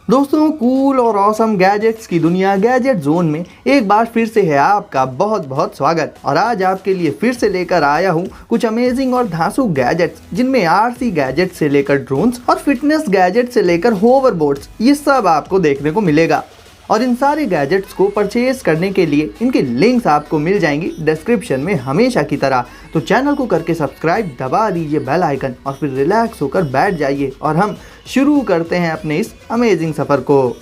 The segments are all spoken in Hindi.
दोस्तों, कूल और ऑसम गैजेट्स की दुनिया गैजेट जोन में एक बार फिर से है आपका बहुत बहुत स्वागत। और आज आपके लिए फिर से लेकर आया हूँ कुछ अमेजिंग और धांसू गैजेट्स, जिनमें आरसी गैजेट से लेकर ड्रोन्स और फिटनेस गैजेट से लेकर होवरबोर्ड्स, ये सब आपको देखने को मिलेगा। और इन सारे गैजेट्स को परचेज करने के लिए इनके लिंक्स आपको मिल जाएंगी डिस्क्रिप्शन में हमेशा की तरह। तो चैनल को करके सब्सक्राइब, दबा दीजिए बेल आइकन और फिर रिलैक्स होकर बैठ जाइए और हम शुरू करते हैं अपने इस अमेजिंग सफ़र को।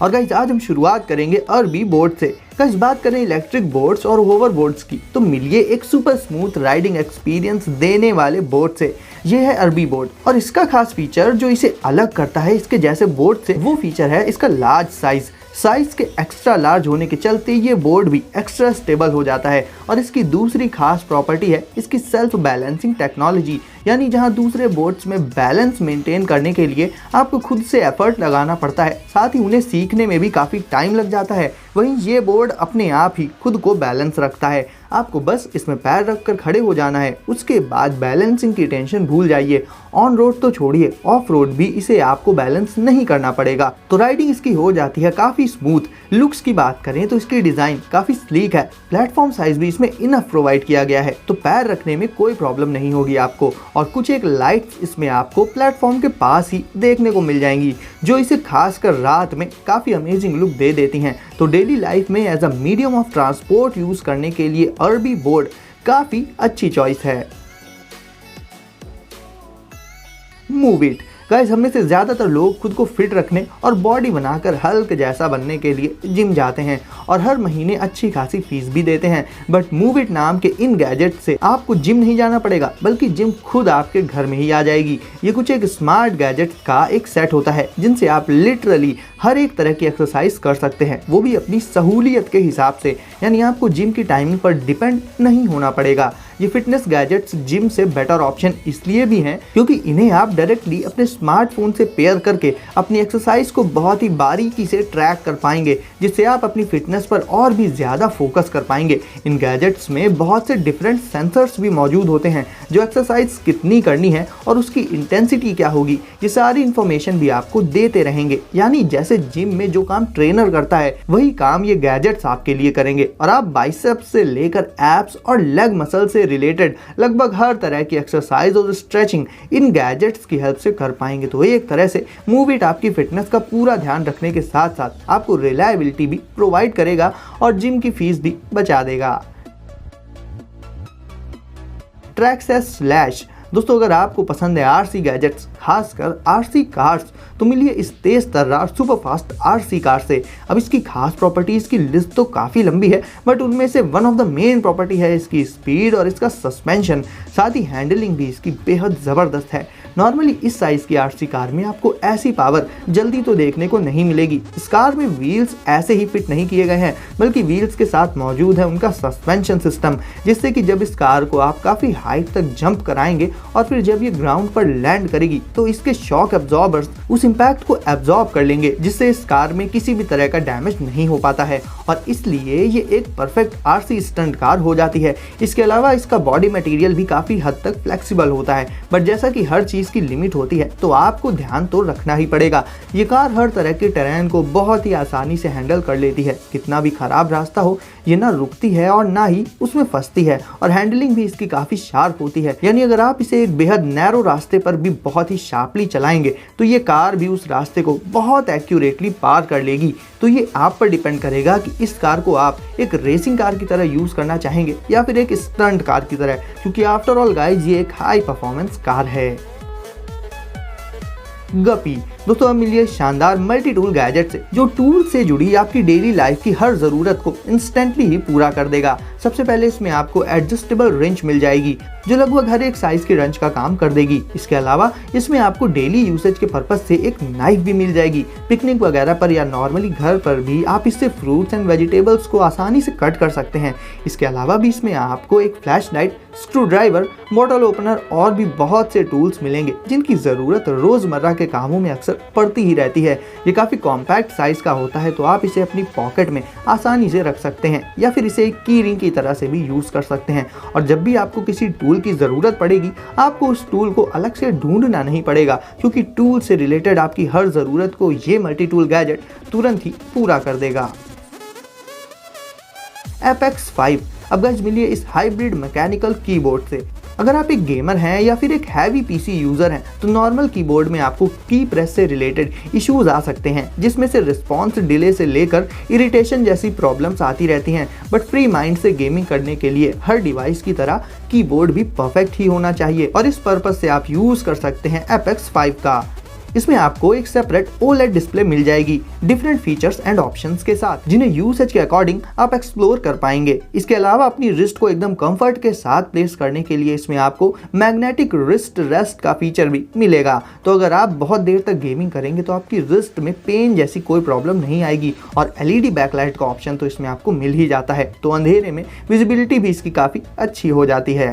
और गाइस, आज हम शुरुआत करेंगे अरबी बोर्ड से। गाइस, बात करें इलेक्ट्रिक बोर्ड्स और होवर बोर्ड्स की, तो मिलिए एक सुपर स्मूथ राइडिंग एक्सपीरियंस देने वाले बोर्ड से। ये है अरबी बोर्ड और इसका खास फीचर जो इसे अलग करता है इसके जैसे बोर्ड से, वो फीचर है इसका लार्ज साइज के एक्स्ट्रा लार्ज होने के चलते ये बोर्ड भी एक्स्ट्रा स्टेबल हो जाता है। और इसकी दूसरी खास प्रॉपर्टी है इसकी सेल्फ बैलेंसिंग टेक्नोलॉजी, यानी जहां दूसरे बोर्ड्स में बैलेंस मेंटेन करने के लिए आपको खुद से एफर्ट लगाना पड़ता है, साथ ही उन्हें सीखने में भी काफ़ी टाइम लग जाता है, वहीं ये बोर्ड अपने आप ही खुद को बैलेंस रखता है। आपको बस इसमें पैर रखकर खड़े हो जाना है, उसके बाद बैलेंसिंग की टेंशन भूल जाइए। ऑन रोड तो छोड़िए, ऑफ रोड भी इसे आपको बैलेंस नहीं करना पड़ेगा, तो राइडिंग इसकी हो जाती है काफ़ी स्मूथ। लुक्स की बात करें तो इसकी डिज़ाइन काफ़ी स्लीक है, प्लेटफॉर्म साइज भी इसमें इनफ प्रोवाइड किया गया है, तो पैर रखने में कोई प्रॉब्लम नहीं होगी आपको। और कुछ एक लाइट्स इसमें आपको प्लेटफॉर्म के पास ही देखने को मिल जाएंगी, जो इसे खासकर रात में काफ़ी अमेजिंग लुक दे देती हैं। तो डेली लाइफ में as a medium of transport use करने के लिए अरबी बोर्ड काफ़ी अच्छी चॉइस है। Move it. गाइस, हमें से ज़्यादातर लोग खुद को फिट रखने और बॉडी बनाकर हल्क जैसा बनने के लिए जिम जाते हैं और हर महीने अच्छी खासी फीस भी देते हैं। बट मूव इट नाम के इन गैजेट से आपको जिम नहीं जाना पड़ेगा, बल्कि जिम खुद आपके घर में ही आ जाएगी। ये कुछ एक स्मार्ट गैजेट का एक सेट होता है जिनसे आप लिटरली हर एक तरह की एक्सरसाइज कर सकते हैं, वो भी अपनी सहूलियत के हिसाब से, यानी आपको जिम की टाइमिंग पर डिपेंड नहीं होना पड़ेगा। ये फिटनेस गैजेट्स जिम से बेटर ऑप्शन इसलिए भी हैं क्योंकि इन्हें आप डायरेक्टली अपने स्मार्टफोन से पेयर करके अपनी एक्सरसाइज को बहुत ही बारीकी से ट्रैक कर पाएंगे, जिससे आप अपनी फिटनेस पर और भी ज़्यादा फोकस कर पाएंगे। इन गैजेट्स में बहुत से डिफरेंट सेंसर्स भी मौजूद होते हैं जो एक्सरसाइज कितनी करनी है और उसकी इंटेंसिटी क्या होगी, ये सारी इन्फॉर्मेशन भी आपको देते रहेंगे। यानी जैसे जिम में जो काम ट्रेनर करता है, वही काम ये गैजेट्स आपके लिए करेंगे और आप बाइसेप्स से लेकर एब्स और लेग मसल से रिलेटेड लगभग हर तरह की एक्सरसाइज और स्ट्रेचिंग इन गैजेट्स की हेल्प से कर पाएंगे। तो एक तरह से मूव इट आपकी फिटनेस का पूरा ध्यान रखने के साथ साथ आपको रिलायबिलिटी भी प्रोवाइड करेगा और जिम की फीस भी बचा देगा। ट्रैक्सेस स्लैश। दोस्तों, अगर आपको पसंद है आरसी गैजेट्स, खासकर आरसी कार्स, तो मिलिए इस तेज तर्रार सुपर फास्ट आरसी कार से। अब इसकी खास प्रॉपर्टीज़ की लिस्ट तो काफ़ी लंबी है, बट उनमें से one of the main property है इसकी स्पीड और इसका सस्पेंशन, साथ ही हैंडलिंग भी इसकी बेहद ज़बरदस्त है। नॉर्मली इस साइज़ की आरसी कार में आपको ऐसी पावर जल्दी तो देखने को नहीं मिलेगी। इस कार में व्हील्स ऐसे ही फिट नहीं किए गए हैं, बल्कि व्हील्स के साथ मौजूद है उनका सस्पेंशन सिस्टम, जिससे कि जब इस कार को आप काफ़ी हाइट तक जंप कराएंगे और फिर जब ये ग्राउंड पर लैंड करेगी तो इसके शॉक एब्जॉर्बर्स उस इम्पैक्ट को एब्जॉर्ब कर लेंगे, जिससे इस कार में किसी भी तरह का डैमेज नहीं हो पाता है और इसलिए ये एक परफेक्ट आरसी स्टंट कार हो जाती है। इसके अलावा इसका बॉडी मटेरियल भी काफ़ी हद तक फ्लेक्सिबल होता है, बट जैसा कि हर चीज़ की लिमिट होती है तो आपको ध्यान तो रखना ही पड़ेगा। ये कार हर तरह के टेरेन को बहुत ही आसानी से हैंडल कर लेती है। कितना भी खराब रास्ता हो, ये ना रुकती है और ना ही उसमें फंसती है और हैंडलिंग भी इसकी काफ़ी शार्प होती है। यानी अगर आप इसे एक बेहद नैरो रास्ते पर भी बहुत ही शार्पली चलाएंगे तो ये कार भी उस रास्ते को बहुत एक्यूरेटली पार कर लेगी। तो ये आप पर डिपेंड करेगा कि इस कार को आप एक रेसिंग कार की तरह यूज़ करना चाहेंगे या फिर एक स्टंट कार की तरह, क्योंकि आफ्टर ऑल गाइज ये एक हाई परफॉर्मेंस कार है। गपी। दोस्तों, अब मिलिए शानदार मल्टी टूल गैजेट से जो टूल से जुड़ी आपकी डेली लाइफ की हर ज़रूरत को इंस्टेंटली ही पूरा कर देगा। सबसे पहले इसमें आपको एडजस्टेबल रेंच मिल जाएगी जो लगभग हर एक साइज की रेंच का काम कर देगी। इसके अलावा इसमें आपको डेली यूसेज के पर्पज से एक नाइफ भी मिल जाएगी। पिकनिक वगैरह पर या नॉर्मली घर पर भी आप इससे फ्रूट्स एंड वेजिटेबल्स को आसानी से कट कर सकते हैं। इसके अलावा भी इसमें आपको एक flash light, screw driver, bottle opener और भी बहुत से टूल्स मिलेंगे जिनकी ज़रूरत रोज़मर्रा के कामों में अक्सर अक्सर पड़ती ही रहती है। ये काफ़ी कॉम्पैक्ट साइज़ का होता है, तो आप इसे अपनी पॉकेट में आसानी से रख सकते हैं या फिर इसे एक की रिंग की तरह से भी यूज़ कर सकते हैं। और जब भी आपको किसी टूल की ज़रूरत पड़ेगी, आपको उस टूल को अलग से ढूंढना नहीं पड़ेगा, क्योंकि टूल से रिलेटेड आपकी हर ज़रूरत को ये मल्टी टूल गैजेट तुरंत ही पूरा कर देगा। एपेक्स 5 अब गाइस मिलिए इस हाइब्रिड मैकेनिकल कीबोर्ड से। अगर आप एक गेमर हैं या फिर एक हैवी पीसी यूज़र हैं, तो नॉर्मल कीबोर्ड में आपको की प्रेस से रिलेटेड इश्यूज आ सकते हैं, जिसमें से रिस्पॉन्स डिले से लेकर इरिटेशन जैसी प्रॉब्लम्स आती रहती हैं। बट फ्री माइंड से गेमिंग करने के लिए हर डिवाइस की तरह कीबोर्ड भी परफेक्ट ही होना चाहिए, और इस पर्पज से आप यूज़ कर सकते हैं एपेक्स 5 का। इसमें आपको एक सेपरेट OLED डिस्प्ले मिल जाएगी डिफरेंट फीचर्स एंड ऑप्शंस के साथ, जिन्हें यूसेज के अकॉर्डिंग आप एक्सप्लोर कर पाएंगे। इसके अलावा अपनी रिस्ट को एकदम कंफर्ट के साथ प्लेस करने के लिए इसमें आपको मैग्नेटिक रिस्ट रेस्ट का फीचर भी मिलेगा। तो अगर आप बहुत देर तक गेमिंग करेंगे तो आपकी रिस्ट में पेन जैसी कोई प्रॉब्लम नहीं आएगी। और LED बैकलाइट का ऑप्शन तो इसमें आपको मिल ही जाता है, तो अंधेरे में विजिबिलिटी भी इसकी काफ़ी अच्छी हो जाती है।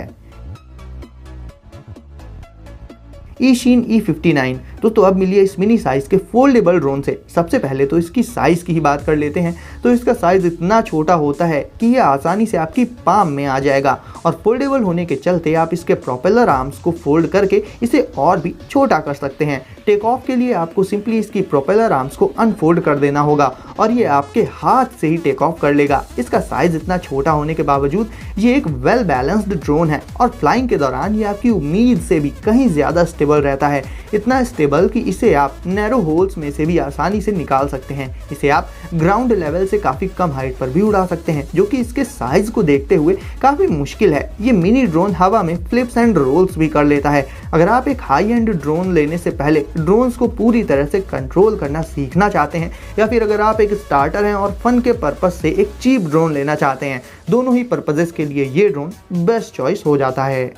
ईशीन E59 तो अब मिलिए इस मिनी साइज के फोल्डेबल ड्रोन से। सबसे पहले तो इसकी साइज की ही बात कर लेते हैं, तो इसका साइज इतना छोटा होता है कि यह आसानी से आपकी पाम में आ जाएगा, और फोल्डेबल होने के चलते आप इसके प्रोपेलर आर्म्स को फोल्ड करके इसे और भी छोटा कर सकते हैं। टेक ऑफ के लिए आपको सिंपली इसकी प्रोपेलर आर्म्स को अनफोल्ड कर देना होगा और ये आपके हाथ से ही टेक ऑफ कर लेगा। इसका साइज इतना छोटा होने के बावजूद ये एक वेल बैलेंस्ड ड्रोन है, और फ्लाइंग के दौरान ये आपकी उम्मीद से भी कहीं ज़्यादा स्टेबल रहता है। इतना स्टेबल कि इसे आप नैरो होल्स में से भी आसानी से निकाल सकते हैं। इसे आप ग्राउंड लेवल से काफ़ी कम हाइट पर भी उड़ा सकते हैं, जो कि इसके साइज को देखते हुए काफ़ी मुश्किल है। ये मिनी ड्रोन हवा में फ्लिप्स एंड रोल्स भी कर लेता है। अगर आप एक हाई एंड ड्रोन लेने से पहले ड्रोन्स को पूरी तरह से कंट्रोल करना सीखना चाहते हैं, या फिर अगर आप एक स्टार्टर हैं और फन के पर्पज से एक चीप ड्रोन लेना चाहते हैं, दोनों ही पर्पजेस के लिए ये ड्रोन बेस्ट चॉइस हो जाता है।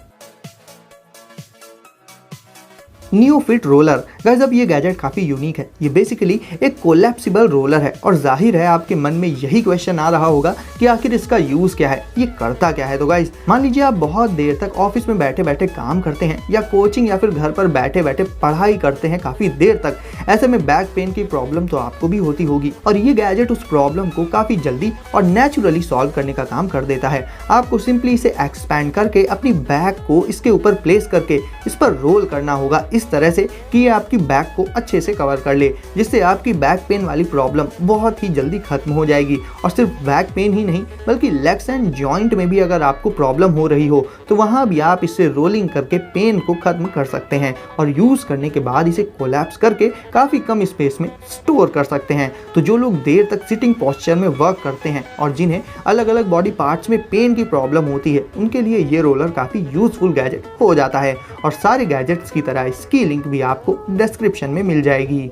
नियोफिट रोलर गाइस, अब ये गैजेट काफ़ी यूनिक है। ये बेसिकली एक कोलैप्सिबल रोलर है, और जाहिर है आपके मन में यही क्वेश्चन आ रहा होगा कि आखिर इसका यूज़ क्या है, ये करता क्या है। तो गाइस मान लीजिए आप बहुत देर तक ऑफिस में बैठे बैठे काम करते हैं, या कोचिंग या फिर घर पर बैठे बैठे पढ़ाई करते हैं काफ़ी देर तक। ऐसे में बैक पेन की प्रॉब्लम तो आपको भी होती होगी, और ये गैजेट उस प्रॉब्लम को काफ़ी जल्दी और नेचुरली सॉल्व करने का काम कर देता है। आपको सिंपली इसे एक्सपैंड करके अपनी बैक को इसके ऊपर प्लेस करके इस पर रोल करना होगा, इस तरह से कि ये आपकी बैक को अच्छे से कवर कर ले, जिससे आपकी बैक पेन वाली प्रॉब्लम बहुत ही जल्दी खत्म हो जाएगी। और सिर्फ बैक पेन ही नहीं, बल्कि लेग्स एंड जॉइंट में भी अगर आपको प्रॉब्लम हो रही हो, तो वहाँ भी आप इससे रोलिंग करके पेन को खत्म कर सकते हैं, और यूज़ करने के बाद इसे कोलैप्स करके काफ़ी कम स्पेस में स्टोर कर सकते हैं। तो जो लोग देर तक सिटिंग पोस्चर में वर्क करते हैं और जिन्हें अलग अलग बॉडी पार्ट्स में पेन की प्रॉब्लम होती है, उनके लिए ये रोलर काफ़ी यूजफुल गैजेट हो जाता है। और सारे गैजेट्स की तरह इसकी लिंक भी आपको डिस्क्रिप्शन में मिल जाएगी।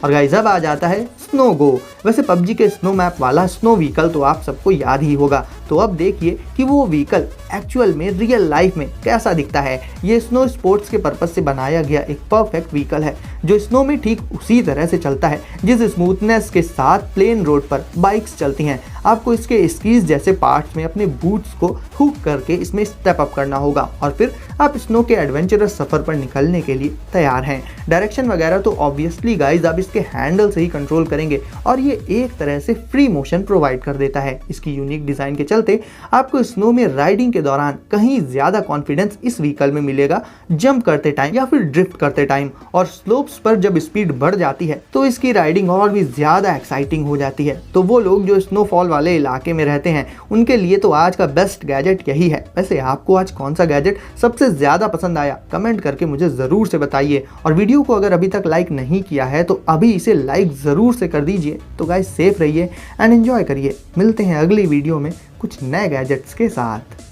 और गाइस अब आ जाता है स्नो गो। वैसे पबजी के स्नो मैप वाला स्नो व्हीकल तो आप सबको याद ही होगा, तो अब देखिए कि वो व्हीकल एक्चुअल में रियल लाइफ में कैसा दिखता है। ये स्नो स्पोर्ट्स के पर्पज से बनाया गया एक परफेक्ट व्हीकल है, जो स्नो में ठीक उसी तरह से चलता है जिस स्मूथनेस के साथ प्लेन रोड पर बाइक्स चलती हैं। आपको इसके स्कीज जैसे पार्ट्स में अपने बूट्स को हुक करके इसमें स्टेप अप करना होगा, और फिर आप स्नो के एडवेंचरस सफ़र पर निकलने के लिए तैयार हैं। डायरेक्शन वगैरह तो ऑब्वियसली गाइज आप इसके हैंडल से ही कंट्रोल करेंगे, और ये एक तरह से फ्री मोशन प्रोवाइड कर देता है। इसकी यूनिक डिज़ाइन के चलते आपको स्नो में राइडिंग के दौरान कहीं ज़्यादा कॉन्फिडेंस इस व्हीकल में मिलेगा, जंप करते टाइम या फिर ड्रिफ्ट करते टाइम। और स्लोप्स पर जब स्पीड बढ़ जाती है तो इसकी राइडिंग और भी ज़्यादा एक्साइटिंग हो जाती है। तो वो लोग जो स्नोफॉल वाले इलाके में रहते हैं, उनके लिए तो आज का बेस्ट गैजेट यही है। वैसे आपको आज कौन सा गैजेट सबसे ज़्यादा पसंद आया, कमेंट करके मुझे ज़रूर से बताइए। और वीडियो को अगर अभी तक लाइक नहीं किया है तो अभी इसे लाइक ज़रूर से कर दीजिए। तो गाइस सेफ रहिए एंड एंजॉय करिए। मिलते हैं अगली वीडियो में कुछ नए गैजेट्स के साथ।